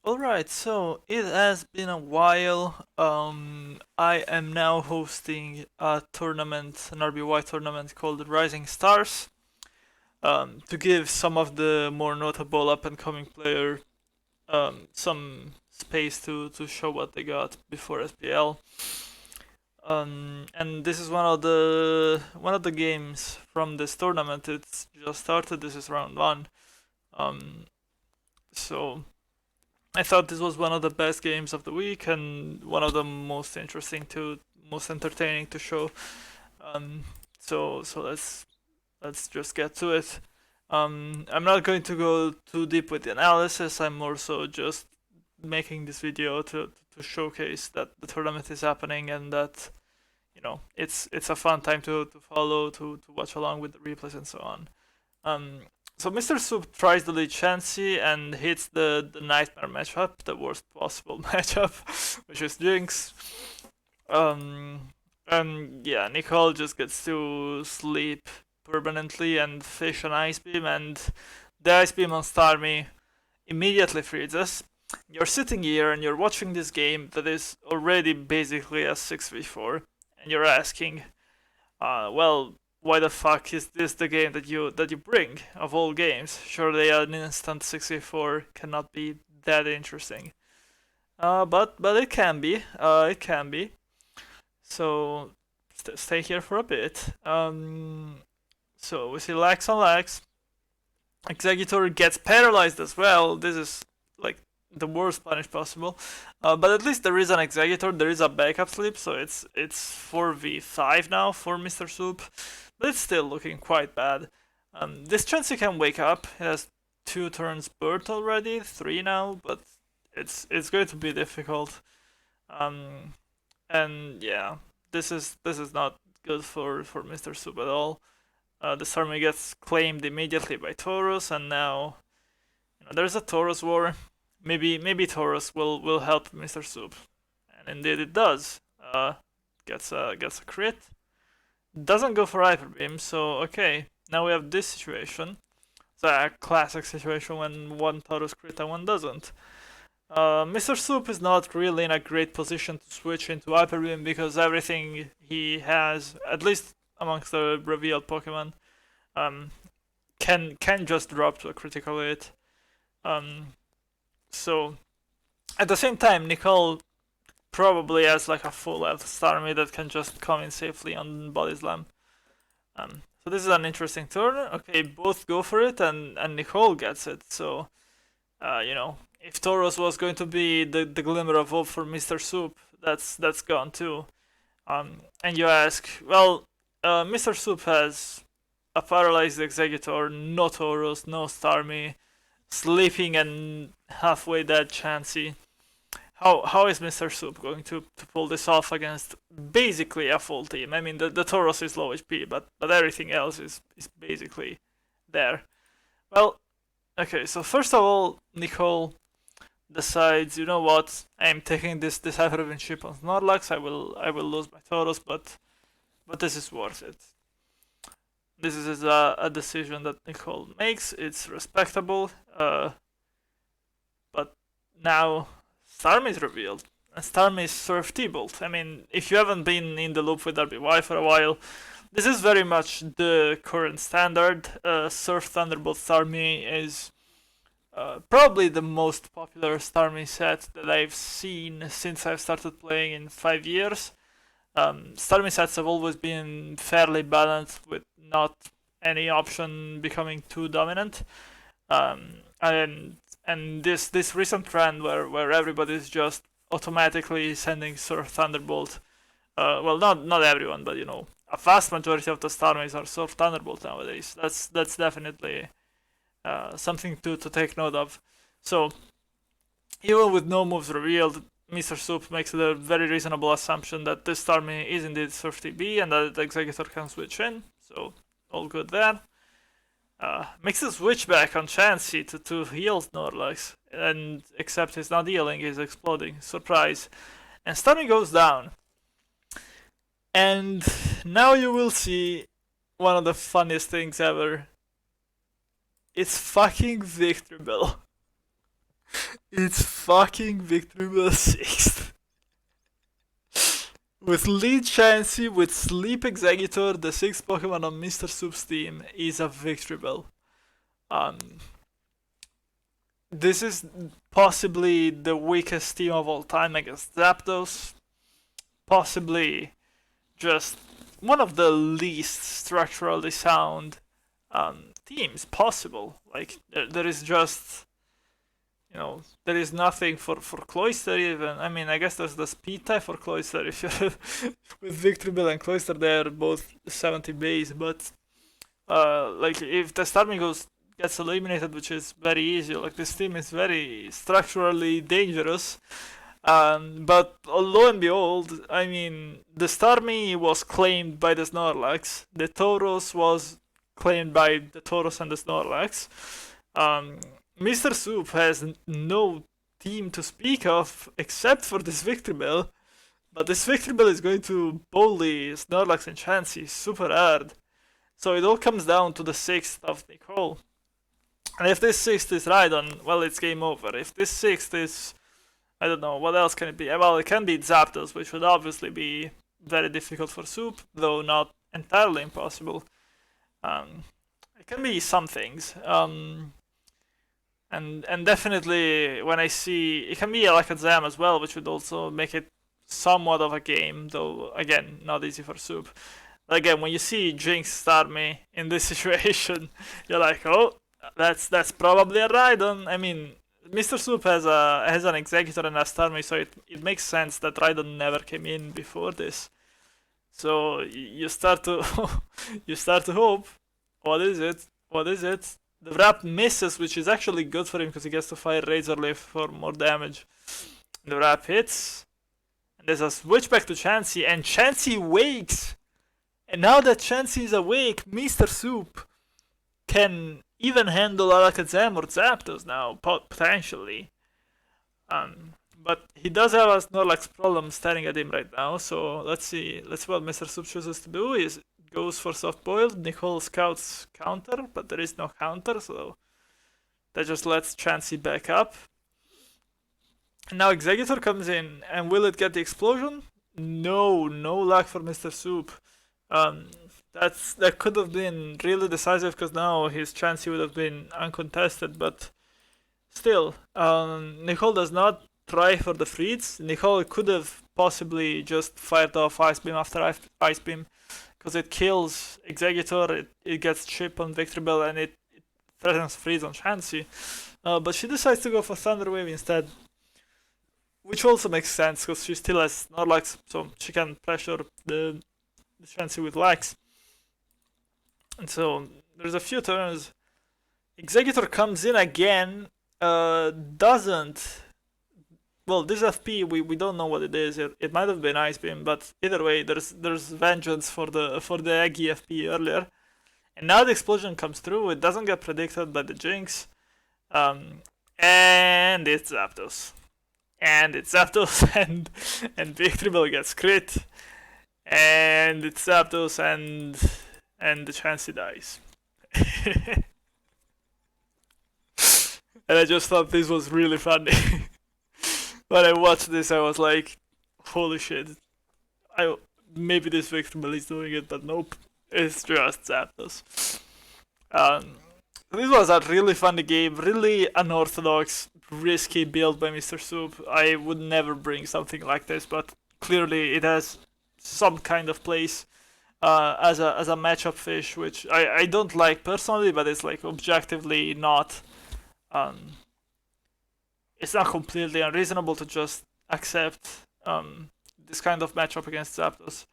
Alright, so it has been a while. I am now hosting a tournament, an RBY tournament called Rising Stars, to give some of the more notable up and coming player some space to show what they got before SPL. And this is one of the games from this tournament. It's just started. This is round one. Um, so I thought this was one of the best games of the week and one of the most entertaining to show. Um, so let's just get to it. I'm not going to go too deep with the analysis. I'm more so just making this video to showcase that the tournament is happening and that it's a fun time to follow, to watch along with the replays and so on. Um, so Mr. Soup tries the lead Chansey and hits the nightmare matchup, the worst possible matchup, which is Jinx. And yeah, Nicole just gets to sleep permanently and fish an Ice Beam, and the Ice Beam on Starmie immediately freezes. You're sitting here and you're watching this game that is already basically a 6v4, and you're asking, well, why the fuck is this the game that you bring of all games? Surely an instant 64 cannot be that interesting. But it can be. It can be. So stay here for a bit. So we see Lax on Lax. Executor gets paralyzed as well. This is like the worst punish possible. But at least there is an Executor. There is a backup sleep, so it's 4v5 now for Mr. Soup. But it's still looking quite bad. This chance he can wake up. He has 2 turns birth already, 3 now, but it's going to be difficult. And yeah, this is not good for Mr. Soup at all. The army gets claimed immediately by Taurus, and now there's a Taurus war. Maybe Taurus will help Mr. Soup, and indeed it does. Gets a crit. Doesn't go for Hyper Beam, so okay. Now we have this situation. It's a classic situation when one Taurus crit and one doesn't. Mr. Soup is not really in a great position to switch into Hyper Beam because everything he has, at least amongst the revealed Pokemon, can just drop to a critical hit. So at the same time, Nicole probably has like a full health Starmie that can just come in safely on Body Slam. So this is an interesting turn. Okay, both go for it, and Nicole gets it. So if Taurus was going to be the glimmer of hope for Mr. Soup, that's gone too. And you ask, well, Mr. Soup has a paralyzed Executor, no Taurus, no Starmie, sleeping and halfway dead Chansey. How is Mr. Soup going to pull this off against basically a full team? I mean, the Taurus is low HP, but everything else is basically there. Well, okay, so first of all, Nicole decides, you know what, I'm taking this Hyper ship on Snorlax. I will lose my Taurus, but this is worth it. This is a decision that Nicole makes. It's respectable. But now Starmie is revealed, and Starmie is Surf T-Bolt. I mean, if you haven't been in the loop with RBY for a while, this is very much the current standard. Surf Thunderbolt Starmie is probably the most popular Starmie set that I've seen since I've started playing in 5 years. Starmie sets have always been fairly balanced, with not any option becoming too dominant. And this recent trend where everybody's just automatically sending Surf Thunderbolt. Well, not everyone, but a vast majority of the Starmies are Surf Thunderbolt nowadays. That's definitely something to take note of. So even with no moves revealed, Mr. Soup makes it a very reasonable assumption that this Starmie is indeed Surf TB and that the Executor can switch in. So all good there. Makes a switchback on Chansey to heal Snorlax, and except he's not healing, he's exploding. Surprise. And Starmie goes down. And now you will see one of the funniest things ever. It's fucking Victreebel. It's fucking Victory Bell 6th. With Lead Chansey, with Sleep Executor, the 6th Pokemon on Mr. Soup's team is a Victory Bell. This is possibly the weakest team of all time against Zapdos. Possibly just one of the least structurally sound teams possible. Like, there is just, there is nothing for Cloyster even. I mean, I guess there's the speed type for Cloyster. If you're with Victory Bell and Cloyster, they're both 70 base, but like if the Starmie gets eliminated, which is very easy, like this team is very structurally dangerous. But lo and behold, I mean, the Starmie was claimed by the Snorlax, the Tauros was claimed by the Tauros and the Snorlax. Mr. Soup has no team to speak of except for this Victory Bell, but this Victory Bell is going to bully Snorlax and Chansey super hard. So it all comes down to the 6th of Nicole. And if this 6th is Rhydon, well, it's game over. If this 6th is, I don't know, what else can it be? Well, it can be Zapdos, which would obviously be very difficult for Soup, though not entirely impossible. It can be some things. And definitely when I see, it can be Alakazam as well, which would also make it somewhat of a game, though again, not easy for Soup. Again, when you see Jinx Starmie in this situation, you're like, oh, that's probably a Rhydon. I mean, Mr. Soup has an Executor and a Starmie, so it makes sense that Rhydon never came in before this. So you start to you start to hope. What is it? What is it? The Wrap misses, which is actually good for him because he gets to fire Razor Leaf for more damage. The Wrap hits, and there's a switch back to Chansey, and Chansey wakes. And now that Chansey is awake, Mr. Soup can even handle Alakazam or Zapdos now, potentially. But he does have a Snorlax problem staring at him right now, so let's see what Mr. Soup chooses to do. Is goes for Soft Boiled, Nicole scouts counter, but there is no counter, so that just lets Chansey back up. And now Executor comes in, and will it get the explosion? No luck for Mr. Soup. That could have been really decisive because now his Chansey would have been uncontested, but still, Nicole does not try for the freeze. Nicole could have possibly just fired off Ice Beam after Ice Beam because it kills Executor, it gets chip on Victory Bell, and it threatens freeze on Chansey. But she decides to go for Thunder Wave instead, which also makes sense because she still has Snorlax, so she can pressure the Chansey with Lax. And so there's a few turns. Executor comes in again, doesn't. Well, this FP we don't know what it is. It might have been Ice Beam, but either way, there's vengeance for the Eggy FP earlier, and now the explosion comes through. It doesn't get predicted by the Jinx, and it's Zapdos, and Victory Bell gets crit, and it's Zapdos, and the Chansey dies. And I just thought this was really funny. When I watched this, I was like, holy shit. Maybe this Victory Bell is doing it, but nope. It's just Zapdos. This was a really funny game, really unorthodox, risky build by Mr. Soup. I would never bring something like this, but clearly it has some kind of place as a matchup fish, which I don't like personally, but it's like objectively not. It's not completely unreasonable to just accept this kind of matchup against Zapdos.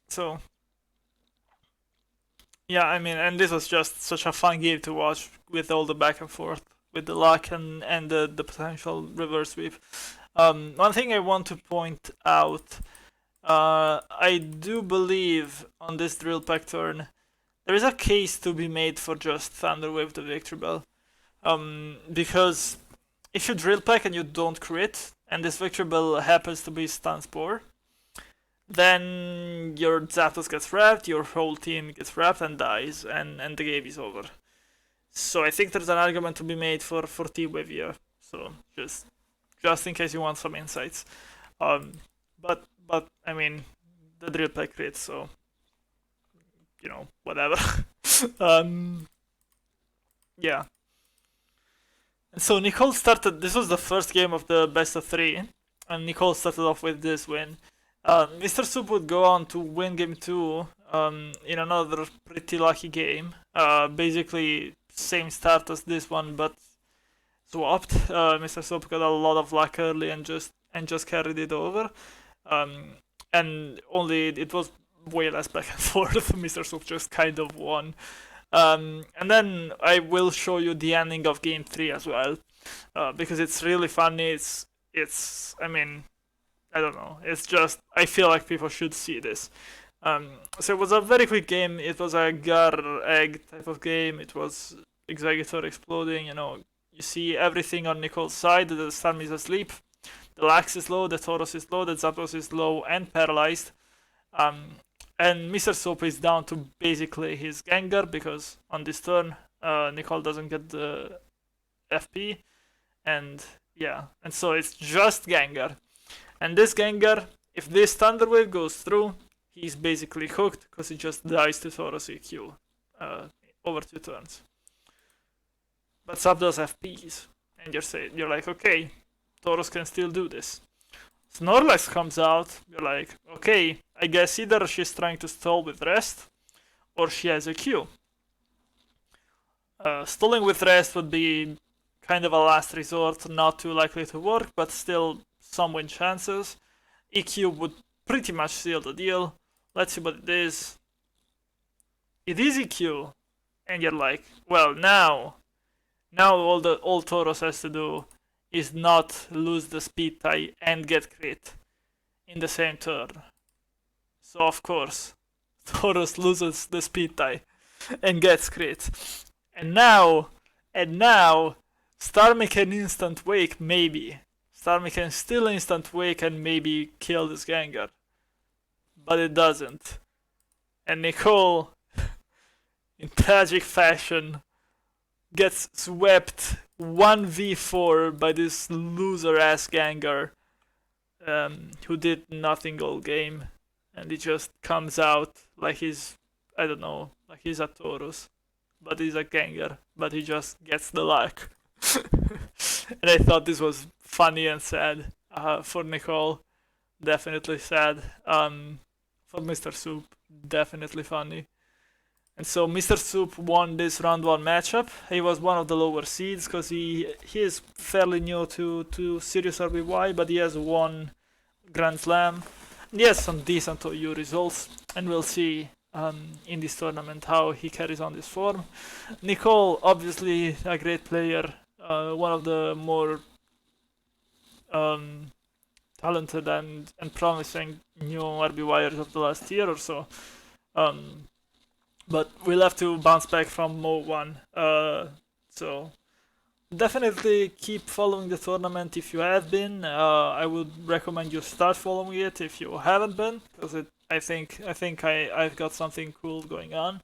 So yeah, I mean, and this was just such a fun game to watch with all the back and forth, with the luck and the potential reverse sweep. One thing I want to point out, I do believe on this Drill Pack turn, there is a case to be made for just Thunder Wave the Victory Bell. Because if you Drill Pack and you don't crit, and this Victory Bell happens to be Stun Spore, then your Zapdos gets wrapped, your whole team gets wrapped and dies, and the game is over. So I think there's an argument to be made for T-Wave here. So just in case you want some insights. But I mean, the drill play crits, so you know, whatever. Yeah. And so Nicole started. This was the first game of the best of three, and Nicole started off with this win. Mr. Soup would go on to win game two in another pretty lucky game. Basically, same start as this one, but swapped. Mr. Soup got a lot of luck early and just carried it over. And only it was way less back and forth. Mr. Soup just kind of won. And then I will show you the ending of game 3 as well, because it's really funny. I mean, I don't know. It's just, I feel like people should see this. So it was a very quick game. It was a Gar egg type of game. It was Executor exploding. You know, you see everything on Nicole's side. The Storm is asleep. The Lax is low. The Tauros is low. The Zapdos is low and paralyzed. And Mr. Soap is down to basically his Gengar, because on this turn, Nicole doesn't get the FP. And yeah, and so it's just Gengar. And this Gengar, if this Thunder Wave goes through, he's basically hooked, because he just dies to Tauros EQ over 2 turns. But Zapdos FPs, and you're like, okay, Tauros can still do this. Snorlax comes out, you're like, okay, I guess either she's trying to stall with rest, or she has a Q. Stalling with rest would be kind of a last resort, not too likely to work, but still some win chances. EQ would pretty much seal the deal. Let's see what it is. It is EQ, and you're like, well, now all Tauros has to do is not lose the speed tie and get crit in the same turn. So of course, Tauros loses the speed tie and gets crit. And now, Starmie can instant wake, maybe. Starmie can still instant wake and maybe kill this Gengar. But it doesn't. And Nicole, in tragic fashion, gets swept 1v4 by this loser-ass Gengar, who did nothing all game. And he just comes out like he's, I don't know, like he's a Tauros. But he's a Gengar. But he just gets the luck. And I thought this was funny and sad for Nicole. Definitely sad. For Mr. Soup, definitely funny. And so Mr. Soup won this round 1 matchup. He was one of the lower seeds because he is fairly new to Serious RBY, but he has won Grand Slam. And he has some decent OU results, and we'll see in this tournament how he carries on this form. Nicole, obviously a great player, one of the more talented and promising new RBYers of the last year or so. But we'll have to bounce back from Mo 1. So definitely keep following the tournament if you have been. I would recommend you start following it if you haven't been, because I think I've got something cool going on.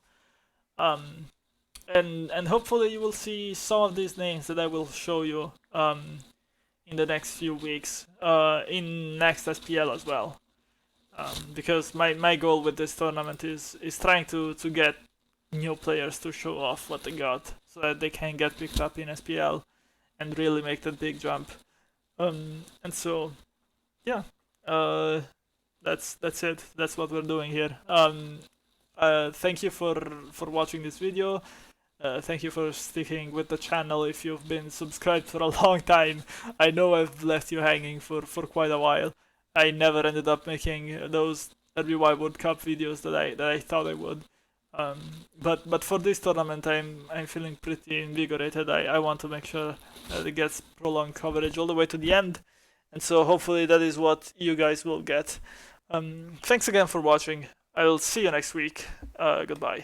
And hopefully you will see some of these names that I will show you in the next few weeks in next SPL as well. Because my goal with this tournament is trying to get new players to show off what they got, so that they can get picked up in SPL and really make that big jump. And so, yeah, that's it. That's what we're doing here. Thank you for watching this video. Thank you for sticking with the channel if you've been subscribed for a long time. I know I've left you hanging for quite a while. I never ended up making those RBY World Cup videos that I thought I would. But for this tournament, I'm feeling pretty invigorated. I want to make sure that it gets prolonged coverage all the way to the end, and so hopefully that is what you guys will get. Thanks again for watching. I will see you next week. Goodbye.